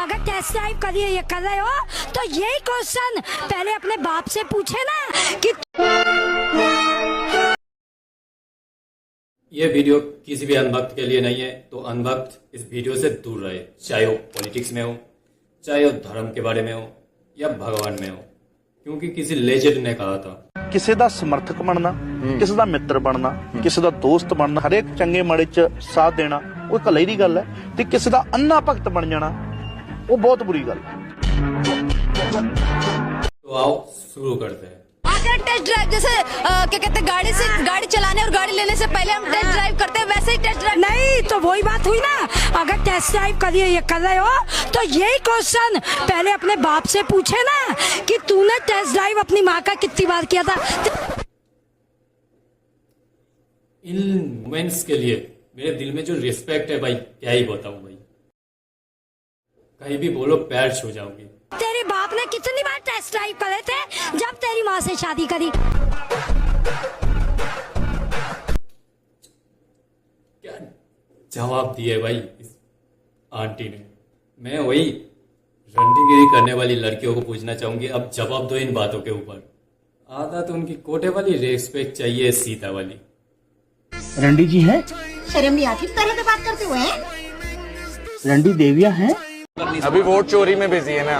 अगर test drive करिए ये कर रहे हो तो यही क्वेश्चन पहले अपने बाप से पूछे ना कि ये वीडियो किसी भी अनभक्त के लिए नहीं है, तो अनभक्त इस वीडियो से दूर रहे, चाहे वो पॉलिटिक्स में हो, चाहे वो धर्म के बारे में हो या भगवान में हो, क्योंकि किसी लेजेंड ने कहा था ਕਿਸੇ ਦਾ ਸਮਰਥਕ ਬਣਨਾ, ਕਿਸੇ ਦਾ ਮਿੱਤਰ ਬਣਨਾ, ਕਿਸੇ ਦਾ ਦੋਸਤ ਬਣਨਾ, ਹਰੇਕ ਚੰਗੇ ਮਾੜੇ ਚ ਸਾਥ ਦੇਣਾ ਉਹ ਭਲਾਈ ਦੀ ਗੱਲ ਹੈ, ਤੇ ਕਿਸੇ ਦਾ ਅੰਨਾ ਭਗਤ ਬਣ ਜਾਣਾ ਉਹ ਬਹੁਤ ਬੁਰੀ ਗੱਲ ਹੈ। तो आओ शुरू करते हैं। अगर टेस्ट ड्राइव जैसे क्या कहते हैं गाड़ी चलाने और गाड़ी लेने से पहले हम टेस्ट ड्राइव करते हैं, वैसे ही टेस्ट ड्राइव नहीं, तो वही बात हुई ना। अगर टेस्ट ड्राइव करिए ये कर रहे हो तो यही क्वेश्चन पहले अपने बाप से पूछे ना कि तूने टेस्ट ड्राइव अपनी माँ का कितनी बार किया था। इन वुमेन्स के लिए मेरे दिल में जो रिस्पेक्ट है भाई, क्या ही बताऊं भाई, कहीं भी बोलो पैर छू जाओगी। तेरे बाप ने कितनी बार टेस्ट ड्राइव करे थे जब तेरी माँ से शादी करी? क्या जवाब दिए भाई इस आंटी ने। मैं वही रंडीगिरी करने वाली लड़कियों को पूछना चाहूंगी, अब जवाब दो इन बातों के ऊपर। आधा तो उनकी कोटे वाली रिस्पेक्ट चाहिए, सीता वाली। रंडी जी हैं? शर्म नहीं आती तरह से बात करते हुए? रंडी देविया हैं? अभी वोट चोरी में बिजी है ना।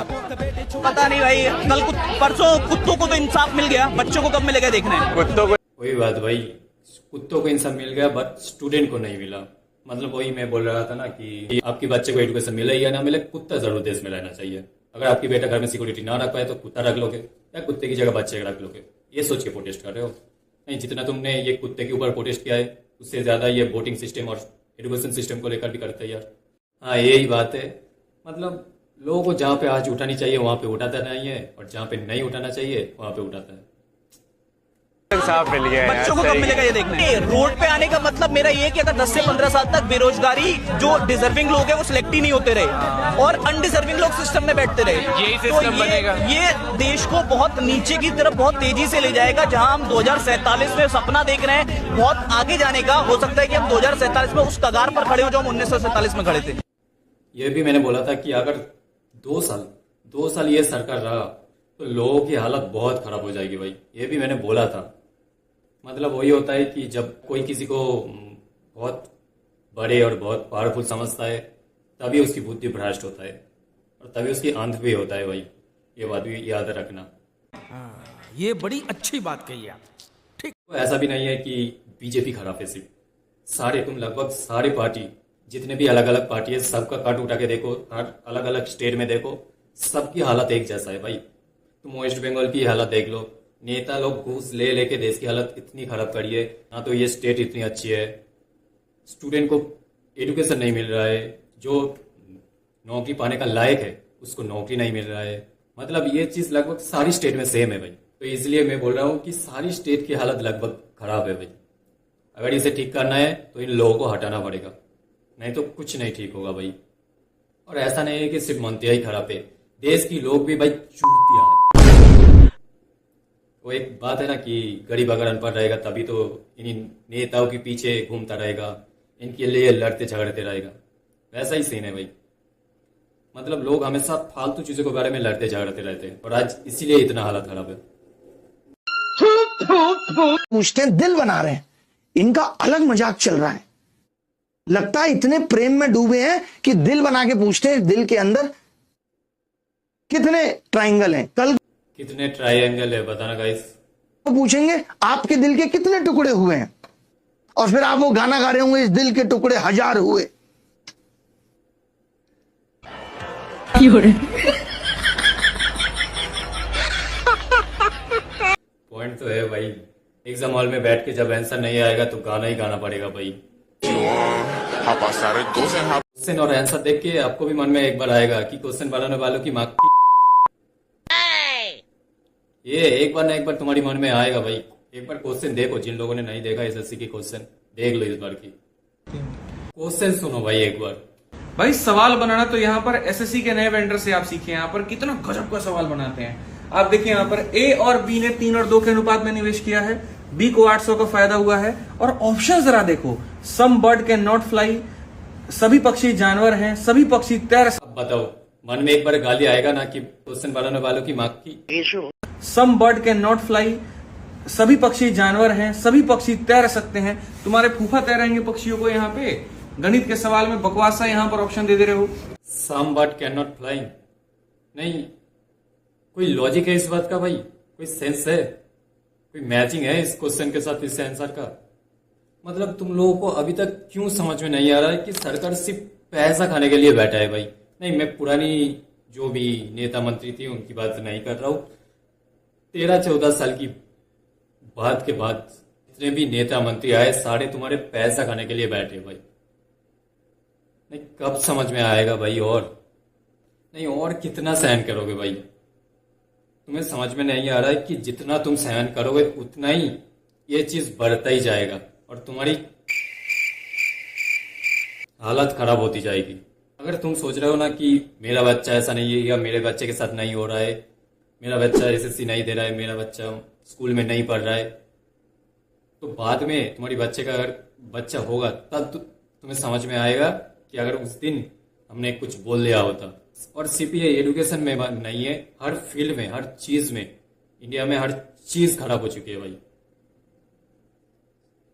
पता नहीं भाई, कल परसों कुत्तों को तो इंसाफ मिल गया, बच्चों को कब मिलेगा देखना है। कुत्तों को वही बात भाई, कुत्तों को इंसान मिल गया बट स्टूडेंट को नहीं मिला। मतलब वही मैं बोल रहा था ना कि आपकी बच्चे को एजुकेशन मिले या ना मिले, कुत्ता जरूर देश में रहना चाहिए। अगर आपकी बेटा घर में सिक्योरिटी ना रख पाए तो कुत्ता रख लोगे या कुत्ते की जगह बच्चे रख लोगे, ये सोच के प्रोटेस्ट कर रहे हो? नहीं, जितना तुमने ये कुत्ते के ऊपर प्रोटेस्ट किया है उससे ज्यादा ये वोटिंग सिस्टम और एजुकेशन सिस्टम को लेकर भी करते हैं यार। हाँ, यही बात है। मतलब लोगों को जहाँ पे आज उठानी चाहिए वहां पे उठाता नहीं है, और जहाँ पे नहीं उठाना चाहिए वहां पे उठाता है। इंसाफ मिल गया है। बच्चों को कब मिलेगा ये देखना है। रोड पे आने का मतलब मेरा ये कि अगर 10 से 15 साल तक बेरोजगारी, जो डिजर्विंग लोग हैं वो सिलेक्ट ही नहीं होते रहे और अनडिजर्विंग लोग सिस्टम में बैठते रहे, यही सिस्टम बनेगा। ये देश को बहुत नीचे की तरफ बहुत तेजी से ले जाएगा। जहां हम 2047 में सपना देख रहे हैं बहुत आगे जाने का, हो सकता है कि हम 2047 में उस कगार पर खड़े हो जो हम 1947 में खड़े थे। ये भी मैंने बोला था कि अगर 2 साल ये सरकार रहा तो लोगों की हालत बहुत खराब हो जाएगी भाई, ये भी मैंने बोला था। मतलब वही होता है कि जब कोई किसी को बहुत बड़े और बहुत पावरफुल समझता है तभी उसकी बुद्धि भ्रष्ट होता है और तभी उसकी अंत भी होता है भाई, ये बात भी याद रखना। ये बड़ी अच्छी बात कही आप। ठीक, तो ऐसा भी नहीं है कि बीजेपी खराब है, सिर्फ सारे, तुम लगभग सारे पार्टी, जितने भी अलग अलग पार्टी है, सबका काट उठा के देखो, अलग अलग स्टेट में देखो, सबकी हालत एक जैसा है भाई। तुम वेस्ट बंगाल की हालत देख लो, नेता लोग घूस ले लेके देश की हालत इतनी खराब करी है। ना तो ये स्टेट इतनी अच्छी है, स्टूडेंट को एजुकेशन नहीं मिल रहा है, जो नौकरी पाने का लायक है उसको नौकरी नहीं मिल रहा है। मतलब ये चीज लगभग सारी स्टेट में सेम है भाई। तो इसलिए मैं बोल रहा हूँ कि सारी स्टेट की हालत लगभग खराब है भाई। अगर इसे ठीक करना है तो इन लोगों को हटाना पड़ेगा, नहीं तो कुछ नहीं ठीक होगा भाई। और ऐसा नहीं है कि सिर्फ मंत्रिया ही खराब है, देश की लोग भी भाई चूतिया है। वो एक बात है ना कि गरीब अगर अनपढ़ रहेगा तभी तो इन नेताओं के पीछे घूमता रहेगा, इनके लिए लड़ते झगड़ते रहेगा, वैसा ही सीन है भाई। मतलब लोग हमेशा फालतू चीजों के बारे में लड़ते झगड़ते रहते हैं और आज इसीलिए इतना हालत खराब है। पूछते हैं दिल बना रहे हैं, इनका अलग मजाक चल रहा है। लगता है इतने प्रेम में डूबे हैं कि दिल बना के पूछते हैं दिल के अंदर कितने ट्रायंगल हैं। कल कितने ट्रायंगल है बताना गाइस। तो पूछेंगे आपके दिल के कितने टुकड़े हुए हैं, और फिर आप वो गाना गा रहे होंगे इस दिल के टुकड़े 1000 हुए। पॉइंट तो है भाई, एग्जाम हॉल में बैठ के जब आंसर नहीं आएगा तो गाना ही गाना पड़ेगा भाई। क्वेश्चन और आंसर देख के आपको भी मन में एक बार आएगा कि क्वेश्चन बनाने वालों की माँ की, ये एक बार ना एक बार तुम्हारी मन में आएगा भाई। एक बार क्वेश्चन देखो, जिन लोगों ने नहीं देखा एसएससी की क्वेश्चन देख लो, इस बार की क्वेश्चन सुनो भाई एक बार। भाई सवाल बनाना तो यहाँ पर एसएससी के नए वेंडर से आप सीखे, यहाँ पर कितना गजब का सवाल बनाते हैं। आप देखिए यहाँ पर ए और बी ने 3 और 2 के अनुपात में निवेश किया है, बी को 800 का फायदा हुआ है, और ऑप्शन जरा देखो, सम बर्ड कैन नॉट फ्लाई, सभी पक्षी जानवर हैं, सभी पक्षी तैर। अब बताओ मन में एक बार गाली आएगा ना कि क्वेश्चन बनाने वालों की माँ की। सम बर्ड कैन नॉट फ्लाई, सभी पक्षी जानवर हैं, सभी पक्षी तैर सकते हैं। तुम्हारे फूफा तैरेंगे पक्षियों को यहाँ पे? गणित के सवाल में बकवास सा यहाँ पर ऑप्शन दे रहे हो। सम बर्ड कैन नॉट फ्लाई, नहीं कोई लॉजिक है इस बात का भाई? कोई सेंस है, कोई मैचिंग है इस क्वेश्चन के साथ इस आंसर का? मतलब तुम लोगों को अभी तक क्यों समझ में नहीं आ रहा है कि सरकार सिर्फ पैसा खाने के लिए बैठा है भाई? नहीं, मैं पुरानी जो भी नेता मंत्री थी उनकी बात नहीं कर रहा हूं। 13-14 साल की बात के बाद जितने भी नेता मंत्री आए सारे तुम्हारे पैसा खाने के लिए बैठे भाई। नहीं, कब समझ में आएगा भाई? और कितना सहन करोगे भाई? तुम्हें समझ में नहीं आ रहा है कि जितना तुम सहन करोगे उतना ही ये चीज बढ़ता ही जाएगा और तुम्हारी हालत खराब होती जाएगी। अगर तुम सोच रहे हो ना कि मेरा बच्चा ऐसा नहीं है या मेरे बच्चे के साथ नहीं हो रहा है, मेरा बच्चा एसएससी नहीं दे रहा है, मेरा बच्चा स्कूल में नहीं पढ़ रहा है, तो बाद में तुम्हारी बच्चे का अगर बच्चा होगा तब तुम्हें समझ में आएगा कि अगर उस दिन हमने कुछ बोल दिया होता। और सिर्फ ये एजुकेशन में नहीं है, हर फील्ड में, हर चीज में, इंडिया में हर चीज खराब हो चुकी है भाई।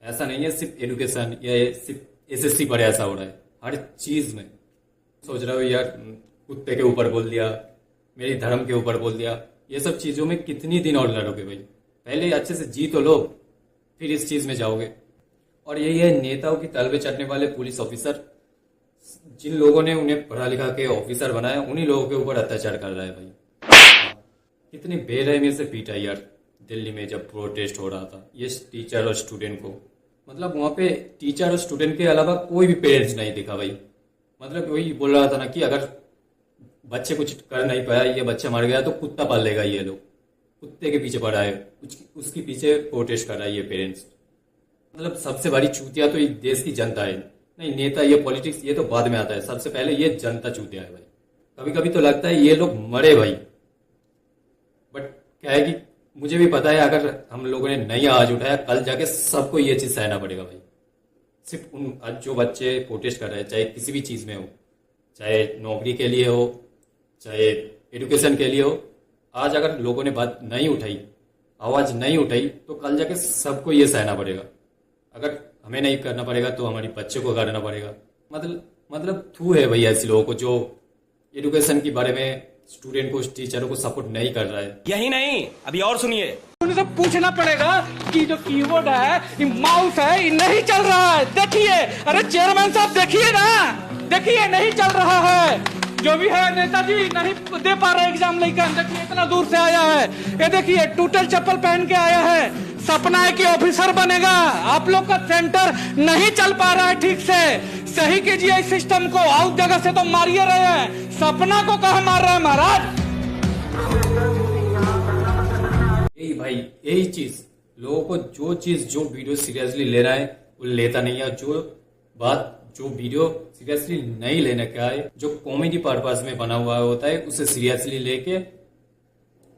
ऐसा नहीं है सिर्फ एजुकेशन या सिर्फ एसएससी पर ऐसा हो रहा है, हर चीज में। सोच रहे हो यार कुत्ते के ऊपर बोल दिया, मेरी धर्म के ऊपर बोल दिया, ये सब चीजों में कितनी दिन और लड़ोगे भाई? पहले अच्छे से जी तो लो, फिर इस चीज में जाओगे। और यही है नेताओं की तलबे चढ़ने वाले पुलिस ऑफिसर, जिन लोगों ने उन्हें पढ़ा लिखा के ऑफिसर बनाया, उन्हीं लोगों के ऊपर अत्याचार कर रहा है भाई। कितनी बेरहमी से पीटा यार दिल्ली में जब प्रोटेस्ट हो रहा था, ये टीचर और स्टूडेंट को। मतलब वहां पे टीचर और स्टूडेंट के अलावा कोई भी पेरेंट्स नहीं दिखा भाई। मतलब वही बोल रहा था ना कि अगर बच्चे कुछ कर नहीं पाया, ये बच्चा मर गया तो कुत्ता पाल लेगा ये लोग, कुत्ते के पीछे पड़ा है, उसके पीछे प्रोटेस्ट कर रहा है ये पेरेंट्स। मतलब सबसे बड़ी चूतिया तो इस देश की जनता है। नहीं नेता, ये पॉलिटिक्स ये तो बाद में आता है, सबसे पहले ये जनता चूतिया है भाई। कभी कभी तो लगता है ये लोग मरे भाई, बट क्या है कि मुझे भी पता है अगर हम लोगों ने नहीं आवाज उठाया, कल जाके सबको ये चीज सहना पड़ेगा भाई। सिर्फ उन आज जो बच्चे प्रोटेस्ट कर रहे हैं, चाहे किसी भी चीज में हो, चाहे नौकरी के लिए हो, चाहे एजुकेशन के लिए हो, आज अगर लोगों ने बात नहीं उठाई, आवाज नहीं उठाई, तो कल जाके सबको ये सहना पड़ेगा। अगर हमें नहीं करना पड़ेगा तो हमारे बच्चे को करना पड़ेगा। मतलब थू है भैया ऐसे लोगों को जो एजुकेशन के बारे में स्टूडेंट को, टीचरों को सपोर्ट नहीं कर रहा है। यही नहीं, अभी और सुनिए। उन्हें तो पूछना पड़ेगा कि जो कीबोर्ड है, ये माउस है, ये नहीं चल रहा है। देखिए, अरे चेयरमैन साहब देखिए ना, देखिए नहीं चल रहा है। जो भी है नेताजी नहीं दे पा रहे एग्जाम लेकर, देखिए इतना दूर से आया है, ये देखिए टूटल चप्पल पहन के आया है। सपना है कि ऑफिसर बनेगा। आप लोग का सेंटर नहीं चल पा रहा है ठीक से, सही कीजिए इस सिस्टम को। आउट जगह से तो मारिए रहे हैं, सपना को कहाँ मार रहे हैं महाराज? यही भाई, यही चीज लोगों को, जो वीडियो सीरियसली ले रहा है वो लेता नहीं है। जो वीडियो सीरियसली नहीं लेने का है, जो कॉमेडी पर्पस में बना हुआ होता है, उसे सीरियसली लेके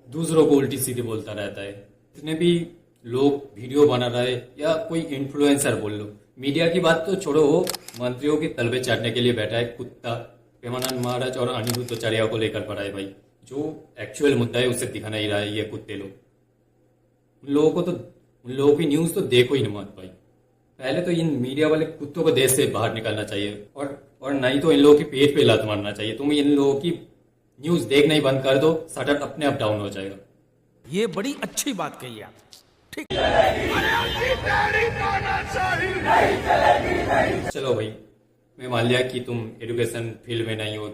दूसरों को उल्टी सीधी बोलता रहता है। जितने भी लोग वीडियो बना रहे या कोई इन्फ्लुएंसर बोल लो, मीडिया की बात तो छोड़ो, वो मंत्रियों की तलबे चाटने के लिए बैठा है कुत्ता। प्रेमानंद महाराज और अनिरुद्ध आचार्य को लेकर पड़ा है भाई। जो एक्चुअल मुद्दा है उसे दिखा नहीं रहा है ये कुत्ते लोग। उन लोगों की न्यूज तो देखो ही मत भाई। पहले तो इन मीडिया वाले कुत्तों को देश से बाहर निकालना चाहिए, और नहीं तो इन लोगों की पेट पे लात मारना चाहिए। तुम इन लोगों की न्यूज देखना ही बंद कर दो, शटर अपने आप डाउन हो जाएगा। ये बड़ी अच्छी बात कही आप। चलो भाई, मैं मान लिया कि तुम एजुकेशन फील्ड में नहीं हो,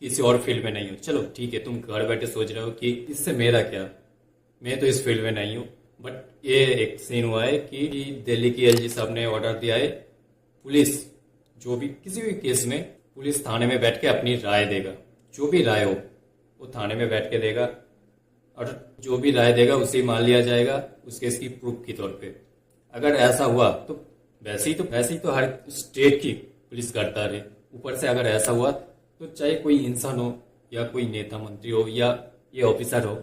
किसी और फील्ड में नहीं हो, चलो ठीक है। तुम घर बैठे सोच रहे हो कि इससे मेरा क्या, मैं तो इस फील्ड में नहीं हूँ। बट ये एक सीन हुआ है कि दिल्ली की एलजी साहब ने ऑर्डर दिया है, पुलिस जो भी किसी भी केस में पुलिस थाने में बैठ के अपनी राय देगा। जो भी राय हो वो थाने में बैठ के देगा, और जो भी राय देगा उसे मान लिया जाएगा उस केस की प्रूफ के तौर पे। अगर ऐसा हुआ तो वैसे ही तो हर स्टेट की पुलिस करता रहे। ऊपर से अगर ऐसा हुआ तो चाहे कोई इंसान हो या कोई नेता मंत्री हो या ये ऑफिसर हो,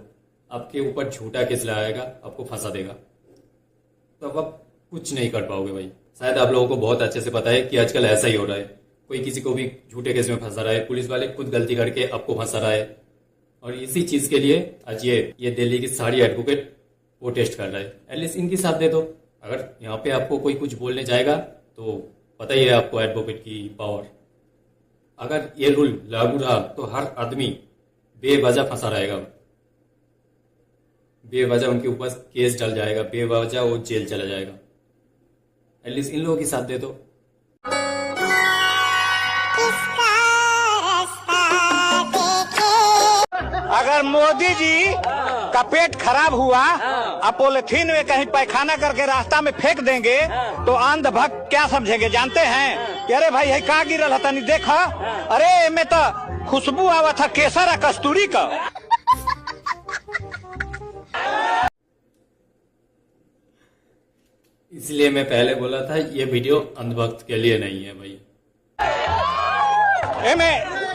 आपके ऊपर झूठा केस लगाएगा, आपको फंसा देगा, तो अब आप कुछ नहीं कर पाओगे भाई। शायद आप लोगों को बहुत अच्छे से पता है कि आजकल ऐसा ही हो रहा है। कोई किसी को भी झूठे केस में फंसा रहा है, पुलिस वाले खुद गलती करके आपको फंसा रहा है। और इसी चीज के लिए आज ये दिल्ली की सारी एडवोकेट प्रोटेस्ट कर रहा है। एटलीस्ट इनकी साथ दे दो। अगर यहाँ पे आपको कोई कुछ बोलने जाएगा तो पता ही है आपको एडवोकेट की पावर। अगर ये रूल लागू रहा तो हर आदमी बेवजह फंसा रहेगा, बेवजह उनके ऊपर केस डल जाएगा, बेवजह वो जेल चला जाएगा। एटलीस्ट इन लोगों की साथ दे दो। अगर मोदी जी का पेट खराब हुआ और पॉलिथीन में कहीं पैखाना करके रास्ता में फेंक देंगे तो अंधभक्त क्या समझेंगे जानते हैं कि अरे भाई है कहाँ गिरल था नहीं देखा, अरे में तो खुशबू आवा था केसर और कस्तूरी का। इसलिए मैं पहले बोला था ये वीडियो अंधभक्त के लिए नहीं है भाई।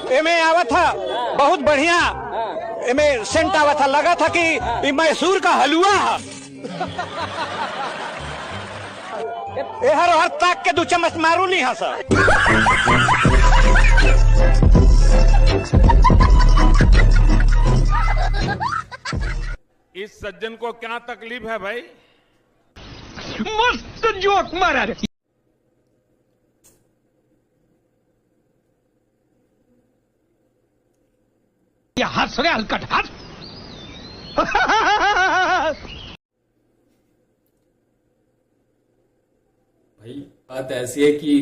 एमे आवा था बहुत बढ़िया, एमे सेंट आवा था, लगा था कि ये मैसूर का हलवा है। हर ताक के 2 चम्मच मारू ली हाँ सर। इस सज्जन को क्या तकलीफ है भाई? मस्त जोक मारा रे। ये हंस रहे हलकट हंस। भाई बात ऐसी है कि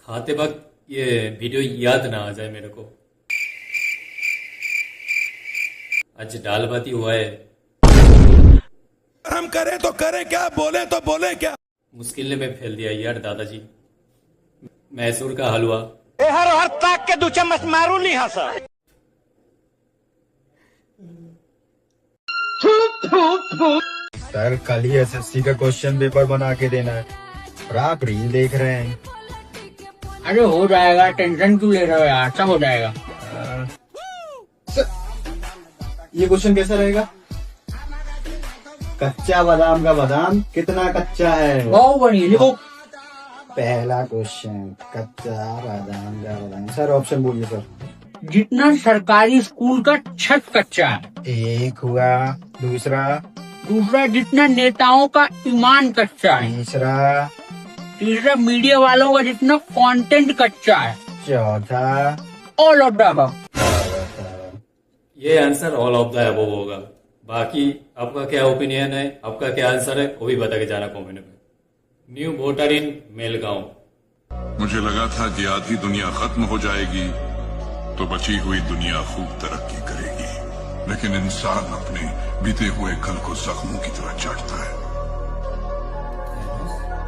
खाते वक्त ये वीडियो याद ना आ जाए मेरे को। आज दाल बाती हुआ है, हम करें तो करें क्या, बोले तो बोले क्या। मुश्किल में फैल दिया यार दादाजी। मैसूर का हलवा हर ताक के 2 चम्मच मारू ली हाँ सर। सर कल ही एसएससी का क्वेश्चन पेपर बना के देना है और आप रील देख रहे हैं। अरे हो जाएगा, टेंशन क्यों ले रहे हो यार, सब हो जाएगा। ये क्वेश्चन कैसा रहेगा? कच्चा बादाम का बादाम कितना कच्चा है? बहुत बढ़िया लिखो। पहला क्वेश्चन कच्चा बादाम का बादाम। सर ऑप्शन बोलिए सर। जितना सरकारी स्कूल का छत कच्चा है। एक हुआ। दूसरा जितना नेताओं का ईमान कच्चा है। तीसरा मीडिया वालों का जितना कंटेंट कच्चा है। चौथा ऑल ऑफ द अबव। ये answer all of the above होगा। बाकी आपका क्या ओपिनियन है, आपका क्या आंसर है, वो भी बता के जाना कमेंट में। New voter in Malegaon. मुझे लगा था कि आधी दुनिया खत्म हो जाएगी तो बची हुई दुनिया खूब तरक्की करेगी, लेकिन इंसान अपने बीते हुए कल को जख्मों की तरह चाटता है।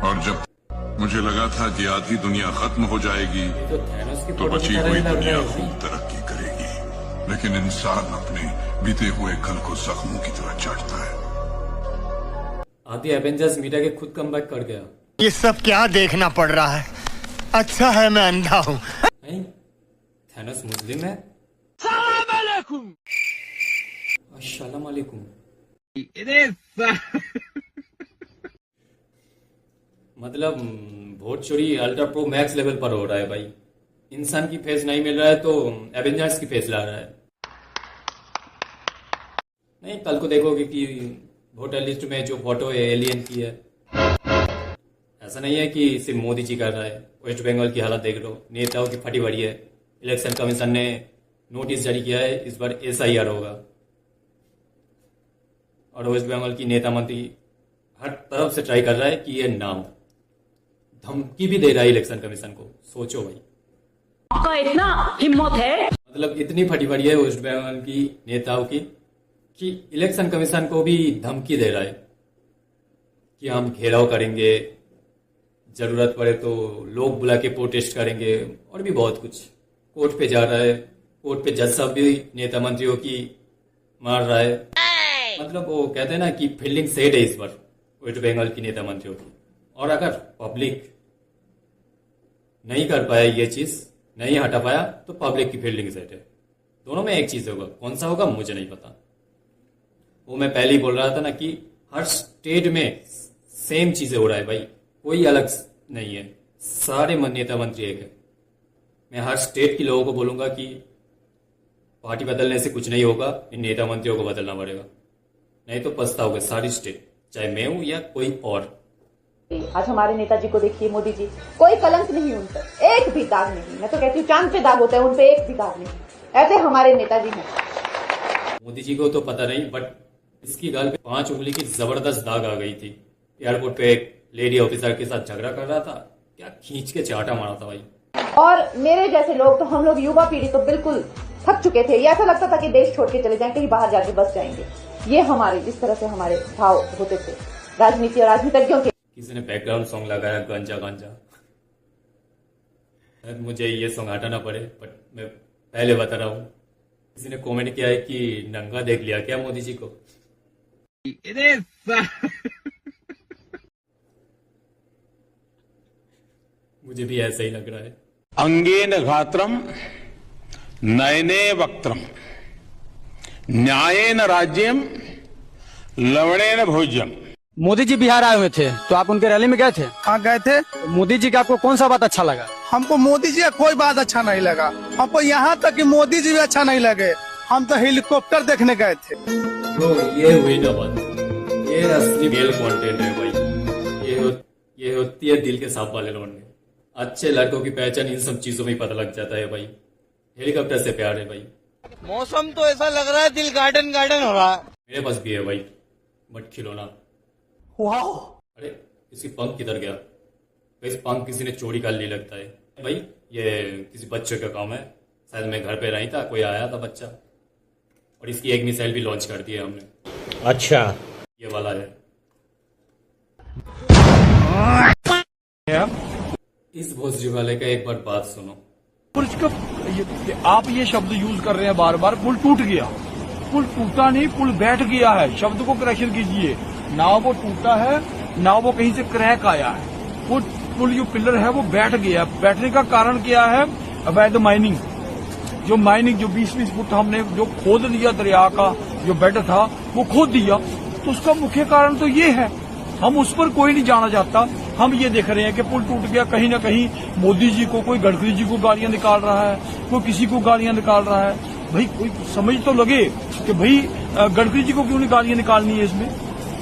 और जब मुझे लगा था कि आधी दुनिया खत्म हो जाएगी तो बची हुई दुनिया खूब तरक्की करेगी, लेकिन इंसान अपने बीते हुए कल को जख्मों की तरह चाटता है। आधी एवेंजर्स मीडिया के खुद कमबैक कर गया। ये सब क्या देखना पड़ रहा है? अच्छा है मैं अंधा हूँ। थैनोस मुस्लिम है। अस्सलाम वालेकुम। मतलब वोट चोरी अल्ट्रा प्रो मैक्स लेवल पर हो रहा है भाई। इंसान की फेस नहीं मिल रहा है तो एवेंजर्स की फेस ला रहा है। नहीं, कल को देखोगे कि वोटर लिस्ट में जो फोटो है एलियन की है। ऐसा नहीं है कि सिर्फ मोदी जी कर रहा है। वेस्ट बंगाल की हालत देख लो, नेताओं की फटी पड़ी है। इलेक्शन कमीशन ने नोटिस जारी किया है, इस बार SIR होगा। और वेस्ट बंगाल की नेता मंत्री हर तरफ से ट्राई कर रहा है कि ये ना हो। धमकी भी दे रहा है इलेक्शन कमीशन को। सोचो भाई, आपका इतना हिम्मत है। मतलब इतनी फटी पड़ी है वेस्ट बंगाल की नेताओं की कि इलेक्शन कमीशन को भी धमकी दे रहा है कि हम घेराव करेंगे, जरूरत पड़े तो लोग बुला के प्रोटेस्ट करेंगे, और भी बहुत कुछ। कोर्ट पे जा रहा है, कोर्ट पे जज साहब भी नेता मंत्रियों की मार रहा है। मतलब वो कहते हैं ना कि फील्डिंग सेट है इस बार वेस्ट बंगाल की नेता मंत्रियों की। और अगर पब्लिक नहीं कर पाया, ये चीज नहीं हटा पाया, तो पब्लिक की फील्डिंग सेट है। दोनों में एक चीज होगा, कौन सा होगा मुझे नहीं पता। वो मैं पहले ही बोल रहा था ना कि हर स्टेट में सेम चीजें हो रहा है भाई, कोई अलग नहीं है। सारे नेता मंत्री एक है। मैं हर स्टेट के लोगों को बोलूंगा कि पार्टी बदलने से कुछ नहीं होगा, इन नेता मंत्रियों को बदलना पड़ेगा, नहीं तो पछताओगे सारी स्टेट, चाहे मैं हूं या कोई और। आज हमारे नेताजी को देखिए, मोदी जी, कोई कलंक नहीं उन पर, एक भी दाग नहीं। मैं तो कहती हूँ चांद पे दाग होता है, उन पे एक भी दाग नहीं। ऐसे हमारे नेताजी हैं। मोदी जी को तो पता नहीं, बट इसकी गाल पे 5 उंगली की जबरदस्त दाग आ गई थी। एयरपोर्ट पे एक लेडी ऑफिसर के साथ झगड़ा कर रहा था, क्या खींच के चाटा मारा था भाई। और मेरे जैसे लोग तो, हम लोग युवा पीढ़ी तो बिल्कुल थक चुके थे। ये ऐसा लगता था कि देश छोड़ के चले जाएं, कहीं बाहर जाके बस जाएंगे। ये हमारे इस तरह से हमारे भाव होते थे राजनीति और राजनीतिज्ञों के। किसी ने बैकग्राउंड सॉन्ग लगाया गांजा गांजा, मुझे ये सॉन्ग हटाना पड़े, बट मैं पहले बता रहा हूँ। किसी ने कमेंट किया है कि नंगा देख लिया क्या मोदी जी को। मुझे भी ऐसा ही लग रहा है। अंगेन घात्रम नयने वक्त्रम न्यायेन राज्यम लवणेन भोज्यम। मोदी जी बिहार आए हुए थे, तो आप उनके रैली में गए थे? हाँ गए थे। मोदी जी का आपको कौन सा बात अच्छा लगा? हमको मोदी जी का कोई बात अच्छा नहीं लगा। हमको यहाँ तक कि मोदी जी भी अच्छा नहीं लगे। हम तो हेलीकॉप्टर देखने गए थे। तो ये हुई ना बात, ये असली रियल कंटेंट है भाई। ये होती है दिल के साफ वाले लौंडे। अच्छे लड़कों की पहचान इन सब चीजों में ही पता लग जाता है भाई। हेलीकॉप्टर से प्यार है भाई। मौसम तो ऐसा लग रहा है दिल गार्डन गार्डन हो रहा है। मेरे पास भी है भाई, बट खिलौना। वाओ, अरे किसी पंख किधर गया? इस पंख किसी ने चोरी कर ली लगता है भाई। ये किसी बच्चे का काम है, शायद मैं घर पे नहीं था, कोई आया था बच्चा, और इसकी एक मिसाइल भी लॉन्च कर दी है हमने। अच्छा, ये वाला है। इस भोसडी वाले का एक बार बात सुनो। आप ये शब्द यूज कर रहे हैं बार बार, पुल टूट गया। पुल टूटा नहीं, पुल बैठ गया है। शब्द को करेक्शन कीजिए। ना वो टूटा है, ना वो कहीं से क्रैक आया है। पुल जो पिलर है वो बैठ गया। बैठने का कारण क्या है? अवैध माइनिंग। जो 20-20 फुट हमने जो खोद लिया, दरिया का जो बेड था वो खोद दिया, तो उसका मुख्य कारण तो ये है। हम उस पर कोई नहीं जाना चाहता। हम ये देख रहे हैं कि पुल टूट गया, कहीं ना कहीं मोदी जी को, कोई गडकरी जी को गालियां निकाल रहा है, कोई किसी को गालियां निकाल रहा है। भाई कोई समझ तो लगे कि भाई गडकरी जी को क्यों नहीं गालियां निकालनी है इसमें।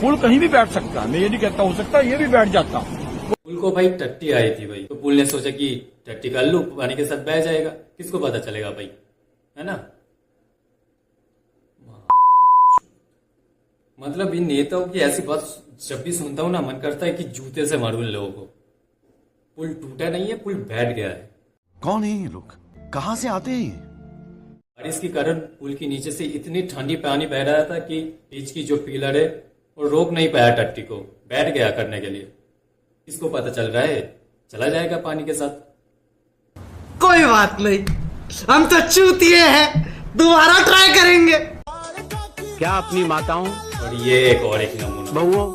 पुल कहीं भी बैठ सकता है, मैं ये नहीं कहता, हो सकता है ये भी बैठ जाता। पुल को भाई टट्टी आई थी भाई, तो पुल ने सोचा कि टट्टी कर लूं, पानी के साथ बह जाएगा, किसको पता चलेगा भाई, है ना। मतलब इन नेताओं की ऐसी बात जब भी सुनता हूं ना, मन करता है कि जूते से मारूं इन लोगों को। पुल टूटा नहीं है, पुल बैठ गया है। कौन है ये लोग, कहां से आते हैं? बारिश के कारण पुल के नीचे से इतनी ठंडी पानी बह रहा था कि बीच की जो पिलर है वो रोक नहीं पाया टट्टी को, बैठ गया करने के लिए। इसको पता चल रहा है चला जाएगा पानी के साथ। कोई बात नहीं, हम तो चूतिए हैं, दोबारा ट्राई करेंगे। क्या अपनी माताओं और ये एक और एक नमूना, बहुओं,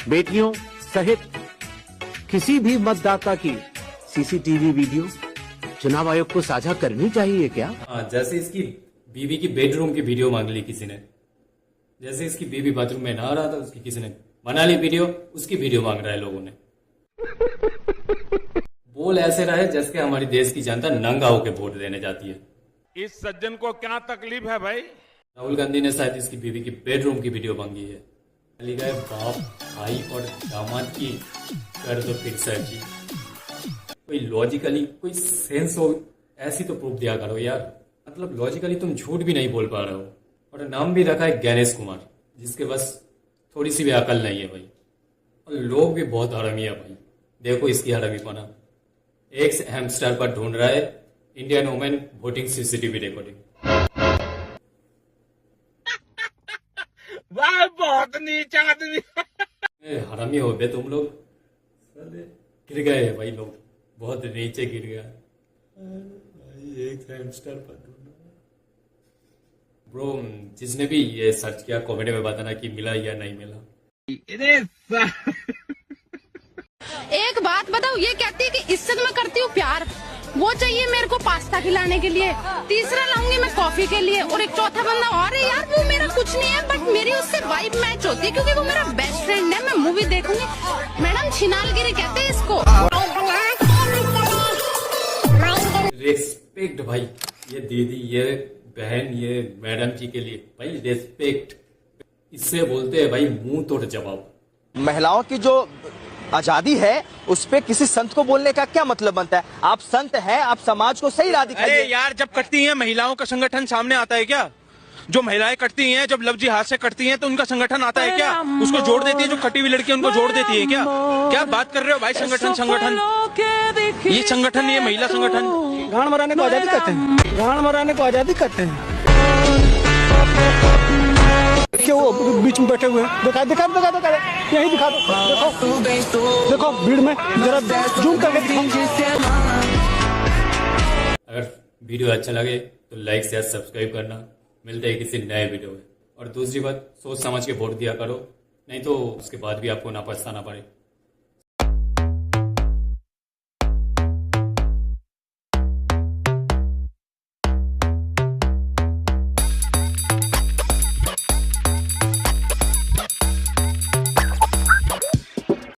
बेटियों सहित किसी भी मतदाता की सीसीटीवी वीडियो चुनाव आयोग को साझा करनी चाहिए क्या? हाँ, जैसे इसकी बीवी की बेडरूम की वीडियो मांग ली किसी ने। जैसे इसकी बीवी बाथरूम में नहा रहा था, उसकी किसी ने बना ली वीडियो, उसकी वीडियो मांग रहा है लोगों ने। बोल ऐसे रहे जैसे हमारी देश की जनता नंगा होकर वोट देने जाती है। इस सज्जन को क्या तकलीफ है भाई? राहुल गांधी ने शायद इसकी बीवी की बेडरूम की वीडियो मांगी है। चली गए बाप, भाई और दामाद की कर दो फिक्स जी। कोई लॉजिकली कोई सेंस हो, ऐसी तो प्रूफ दिया करो यार। मतलब लॉजिकली तुम झूठ भी नहीं बोल पा रहे हो, और नाम भी रखा है गणेश कुमार, जिसके बस थोड़ी सी भी अकल नहीं है भाई। और लोग भी बहुत हरामी है भाई। देखो इसकी हरामीपना। एक हैमस्टर पर ढूंढ रहा है Indian women voting CCTV recording. बहुत नीच आदमी। हरामी हो गए तुम लोग, गिर गए भाई लोग, बहुत नीचे गिर गया। एक हैमस्टर पर ब्रो, जिसने भी ये सर्च किया कमेंट में बताना कि मिला या नहीं मिला। एक बात बताओ, ये कहती है कि इससे तो मैं करती हूँ प्यार, वो चाहिए मेरे को पास्ता खिलाने के लिए, तीसरा लाऊंगी मैं कॉफी के लिए, और एक चौथा बंदा और है यार, वो मेरा कुछ नहीं है, बट मेरी उससे वाइब मैच होती है क्योंकि वो मेरा बेस्ट फ्रेंड है। मैं मूवी देखूंगी। मैडम छिनालगिरी कहते हैं इसको। रेस्पेक्ट भाई, ये दीदी, ये बहन, ये मैडम जी के लिए भाई रेस्पेक्ट, इससे बोलते हैं भाई मुंह तोड़ जवाब। महिलाओं की जो आजादी है उस पे किसी संत को बोलने का क्या मतलब बनता है? आप संत हैं, आप समाज को सही राह दिखाइए। अरे यार, जब कटती हैं महिलाओं का संगठन सामने आता है क्या? जो महिलाएं कटती हैं, जब लव जिहाद से कटती हैं तो उनका संगठन आता है क्या? उसको जोड़ देती है, जो कटी हुई लड़की उनको जोड़ देती है क्या? क्या बात कर रहे हो भाई? संगठन ये संगठन, ये महिला संगठन गाड़ मराने को आजादी कहते हैं, गाड़ मराने को आजादी कहते हैं। देखिए वो बीच में बैठे हुए हैं, दिखा यही दिखा दो, देखो भीड़ में जरा जूम करके दिखाओ। अगर वीडियो अच्छा लगे तो लाइक शेयर सब्सक्राइब करना। मिलते हैं किसी नए वीडियो में। और दूसरी बात, सोच समझ के वोट दिया करो, नहीं तो उसके बाद भी आपको ना पछताना पड़े।